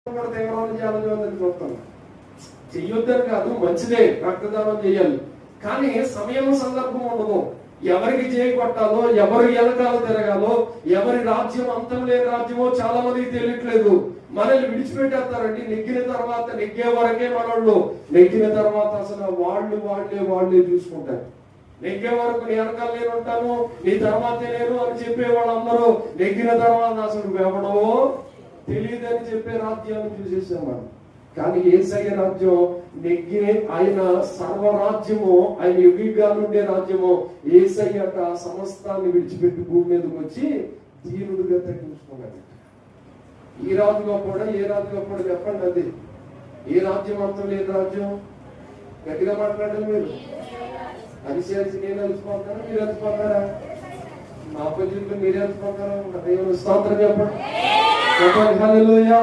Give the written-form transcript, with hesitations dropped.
తీవ్రవాదం చేయాలని చూస్తాను. చెయ్యొద్దని కాదు, మంచిదే, రక్తదానం చేయాలి. కానీ సమయం సందర్భం ఉండదు. ఎవరికి చేయగొట్టాలో, ఎవరి వెనకాల తిరగాలో, ఎవరి రాజ్యం అంతం లేని రాజ్యమో చాలా మందికి తెలియట్లేదు. మనల్ని విడిచిపెట్టేస్తారండి. నెగ్గిన తర్వాత, నెగ్గే వరకే మనోళ్ళు, నెగ్గిన తర్వాత అసలు వాళ్ళే చూసుకుంటారు. నెగ్గే వరకు నీ వెనకాల నేను ఉంటాను, నీ తర్వాతే నేను అని చెప్పే వాళ్ళందరూ నెగ్గిన తర్వాత అసలు ఎవడో తెలియదని చెప్పే రాజ్యాన్ని చూసేసాం మనం. కానీ యేసయ్య రాజ్యం నెగ్గి ఆయన సర్వరాజ్యము, ఆయన యుగిగా ఉండే రాజ్యము. యేసయ్యట సమస్తాన్ని విడిచిపెట్టి భూమి మీదకి వచ్చి దీనుడిగా తగ్గించుకున్నాడు. ఈ రాజు గొప్పడా, ఏ రాజు గొప్పడా చెప్పండి. అది ఏ రాజ్యం అంతం లేని రాజ్యం? గట్టిగా మాట్లాడాలి మీరు. అరిసేసి నేను అలిసిపోతారా, మీరు అలిసిపోతారా? మా అపోజిట్ లో మీరు అలిసిపోతారా? దేవుని స్తోత్రం చెప్పండి. హల్లెలూయా.